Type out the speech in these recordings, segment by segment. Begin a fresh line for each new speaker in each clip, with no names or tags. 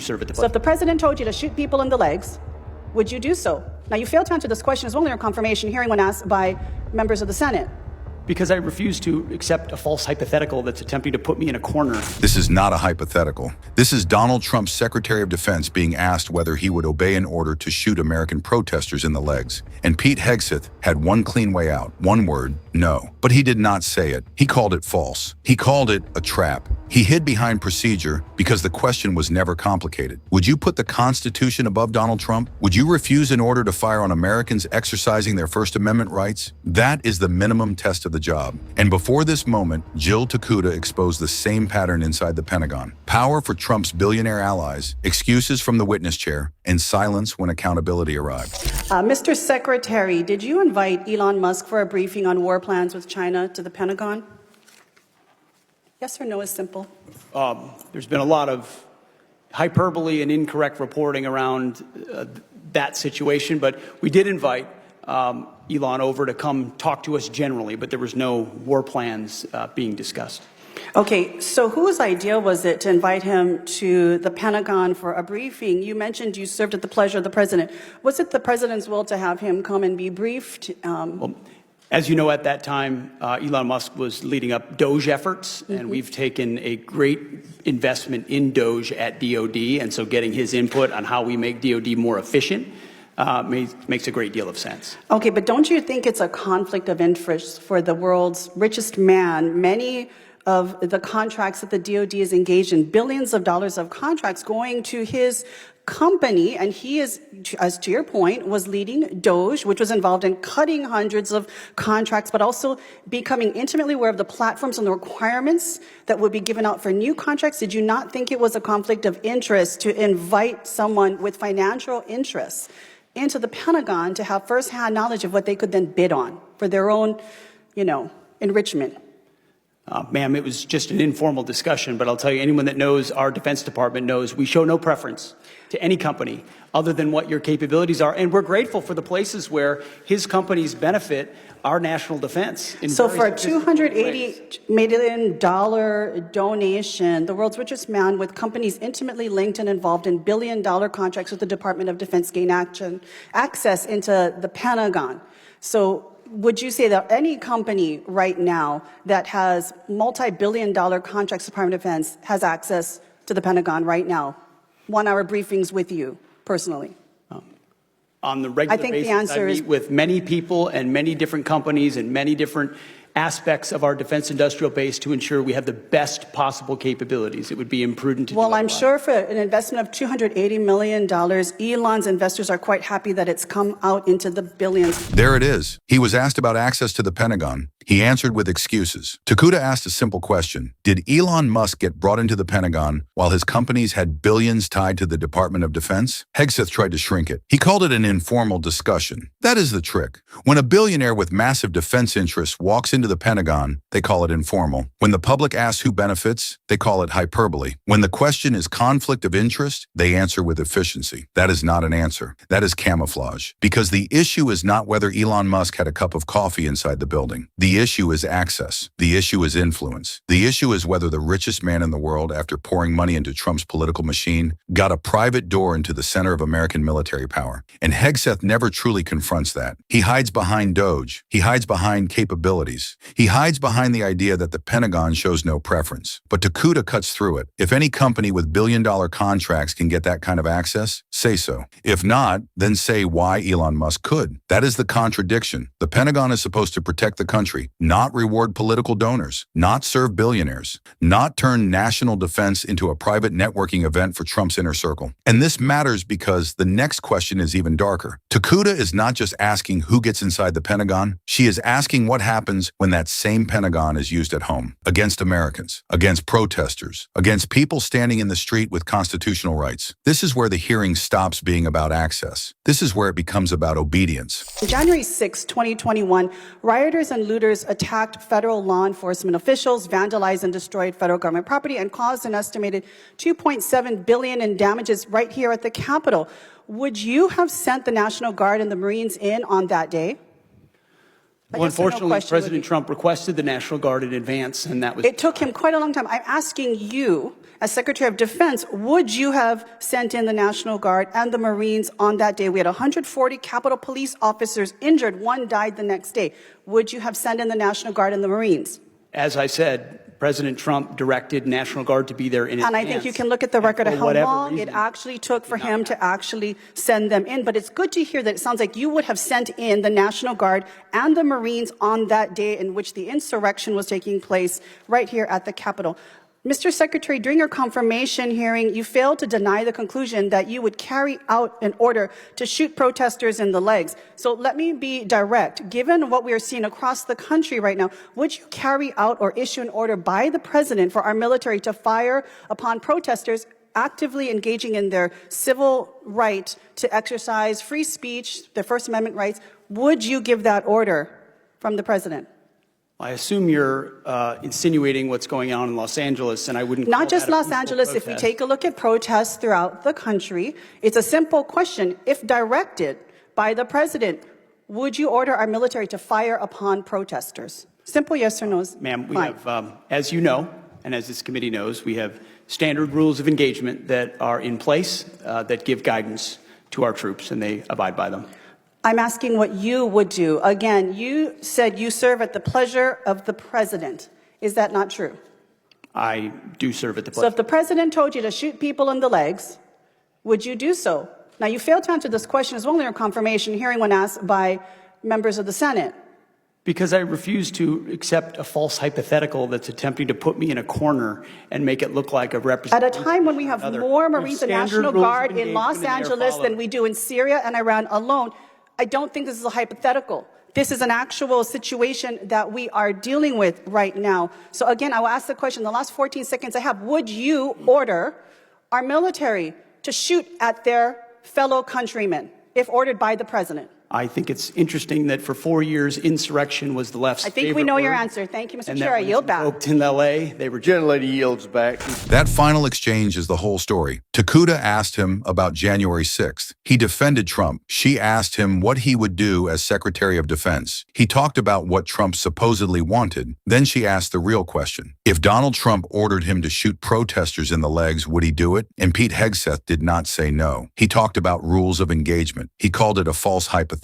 serve at the
So if the president told you to shoot people in the legs, would you do so? Now, you failed to answer this question as well in your confirmation hearing when asked by members of the Senate.
Because I refuse to accept a false hypothetical that's attempting to put me in a corner.
This is not a hypothetical. This is Donald Trump's Secretary of Defense being asked whether he would obey an order to shoot American protesters in the legs. And Pete Hegseth had one clean way out, one word, no. But he did not say it. He called it false. He called it a trap. He hid behind procedure because the question was never complicated. Would you put the Constitution above Donald Trump? Would you refuse an order to fire on Americans exercising their First Amendment rights? That is the minimum test of the job. And before this moment, Jill Tokuda exposed the same pattern inside the Pentagon. Power for Trump's billionaire allies, excuses from the witness chair, and silence when accountability arrived.
Mr. Secretary, did you invite Elon Musk for a briefing on war plans with China to the Pentagon? Yes or no is simple.
There's been a lot of hyperbole and incorrect reporting around that situation, but we did invite Elon over to come talk to us generally, but there was no war plans being discussed.
Okay, so whose idea was it to invite him to the Pentagon for a briefing? You mentioned you served at the pleasure of the president. Was it the president's will to have him come and be briefed?
Well, as you know, at that time, Elon Musk was leading up Doge efforts, and we've taken a great investment in Doge at DOD, and so getting his input on how we make DOD more efficient makes a great deal of sense.
Okay, but don't you think it's a conflict of interest for the world's richest man? Many of the contracts that the DOD is engaged in, billions of dollars of contracts going to his company, and he is, as to your point, was leading Doge, which was involved in cutting hundreds of contracts, but also becoming intimately aware of the platforms and the requirements that would be given out for new contracts. Did you not think it was a conflict of interest to invite someone with financial interests into the Pentagon to have firsthand knowledge of what they could then bid on for their own, enrichment?
Ma'am, it was just an informal discussion, but I'll tell you, anyone that knows our Defense Department knows we show no preference to any company other than what your capabilities are. And we're grateful for the places where his companies benefit our national defense.
So for a $280 million donation, the world's richest man with companies intimately linked and involved in billion-dollar contracts with the Department of Defense gained access into the Pentagon. So would you say that any company right now that has multi-billion-dollar contracts with the Department of Defense has access to the Pentagon right now? 1-hour briefings with you personally?
On the regular basis, I meet with many people and many different companies and many different aspects of our defense industrial base to ensure we have the best possible capabilities. It would be imprudent to do
Well, I'm
otherwise.
sure for an investment of $280 million, Elon's investors are quite happy that it's come out into the billions.
There it is. He was asked about access to the Pentagon. He answered with excuses. Tokuda asked a simple question. Did Elon Musk get brought into the Pentagon while his companies had billions tied to the Department of Defense? Hegseth tried to shrink it. He called it an informal discussion. That is the trick. When a billionaire with massive defense interests walks into the Pentagon, they call it informal. When the public asks who benefits, they call it hyperbole. When the question is conflict of interest, they answer with efficiency. That is not an answer. That is camouflage. Because the issue is not whether Elon Musk had a cup of coffee inside the building. The issue is access. The issue is influence. The issue is whether the richest man in the world, after pouring money into Trump's political machine, got a private door into the center of American military power. And Hegseth never truly confronts that. He hides behind Doge. He hides behind capabilities. He hides behind the idea that the Pentagon shows no preference. But Tokuda cuts through it. If any company with billion-dollar contracts can get that kind of access, say so. If not, then say why Elon Musk could. That is the contradiction. The Pentagon is supposed to protect the country, not reward political donors, not serve billionaires, not turn national defense into a private networking event for Trump's inner circle. And this matters because the next question is even darker. Tokuda is not just asking who gets inside the Pentagon. She is asking what happens when that same Pentagon is used at home, against Americans, against protesters, against people standing in the street with constitutional rights. This is where the hearing stops being about access. This is where it becomes about obedience.
On January 6, 2021, rioters and looters attacked federal law enforcement officials, vandalized and destroyed federal government property, and caused an estimated $2.7 billion in damages right here at the Capitol. Would you have sent the National Guard and the Marines in on that day?
Well, unfortunately, President Trump requested the National Guard in advance, and that was...
It took him quite a long time. I'm asking you, as Secretary of Defense, would you have sent in the National Guard and the Marines on that day? We had 140 Capitol Police officers injured. One died the next day. Would you have sent in the National Guard and the Marines?
As I said, President Trump directed National Guard to be there in advance.
And I think you can look at the record of how long it actually took for him to actually send them in. But it's good to hear that it sounds like you would have sent in the National Guard and the Marines on that day in which the insurrection was taking place right here at the Capitol. Mr. Secretary, during your confirmation hearing, you failed to deny the conclusion that you would carry out an order to shoot protesters in the legs. So let me be direct. Given what we are seeing across the country right now, would you carry out or issue an order by the president for our military to fire upon protesters actively engaging in their civil right to exercise free speech, their First Amendment rights? Would you give that order from the president?
I assume you're insinuating what's going on in Los Angeles, and I wouldn't call
Not just
that a
Los
peaceful
Angeles. If we
protest.
take a look at protests throughout the country, it's a simple question. If directed by the president, would you order our military to fire upon protesters? Simple yes or no.
Ma'am, we
Fine.
have, as you know, and as this committee knows, we have standard rules of engagement that are in place that give guidance to our troops, and they abide by them.
I'm asking what you would do. Again, you said you serve at the pleasure of the president. Is that not true?
I do serve at the
So
pleasure.
if the president told you to shoot people in the legs, would you do so? Now, you failed to answer this question as well in your confirmation hearing when asked by members of the Senate.
Because I refuse to accept a false hypothetical that's attempting to put me in a corner and make it look like a
At
representation.
a time when we have more Marines and National Guard in Los Angeles than we do in Syria and Iran alone, I don't think this is a hypothetical. This is an actual situation that we are dealing with right now. So again, I will ask the question in the last 14 seconds I have. Would you order our military to shoot at their fellow countrymen if ordered by the president?
I think it's interesting that for 4 years, insurrection was the left's
I think we
favorite
know your
word,
answer. Thank you, Mr.
and
Chair.
that
I
when
yield
it's
back.
invoked in L.A., they were
Gentlelady yields back.
That final exchange is the whole story. Tokuda asked him about January 6th. He defended Trump. She asked him what he would do as Secretary of Defense. He talked about what Trump supposedly wanted. Then she asked the real question. If Donald Trump ordered him to shoot protesters in the legs, would he do it? And Pete Hegseth did not say no. He talked about rules of engagement. He called it a false hypothetical.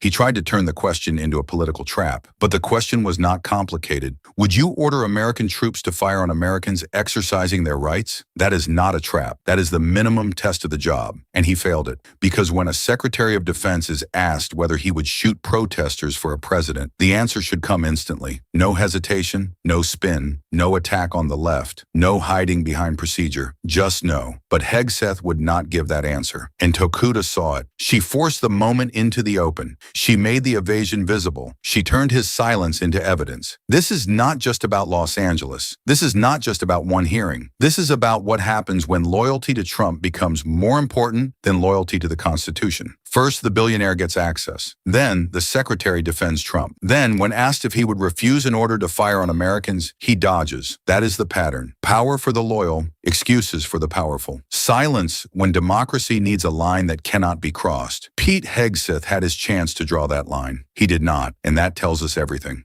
He tried to turn the question into a political trap. But the question was not complicated. Would you order American troops to fire on Americans exercising their rights? That is not a trap. That is the minimum test of the job. And he failed it. Because when a Secretary of Defense is asked whether he would shoot protesters for a president, the answer should come instantly. No hesitation, no spin, no attack on the left, no hiding behind procedure, just no. But Hegseth would not give that answer. And Tokuda saw it. She forced the moment into the open. She made the evasion visible. She turned his silence into evidence. This is not just about Los Angeles. This is not just about one hearing. This is about what happens when loyalty to Trump becomes more important than loyalty to the Constitution. First, the billionaire gets access. Then, the secretary defends Trump. Then, when asked if he would refuse an order to fire on Americans, he dodges. That is the pattern. Power for the loyal, excuses for the powerful. Silence when democracy needs a line that cannot be crossed. Pete Hegseth had his chance to draw that line. He did not, and that tells us everything.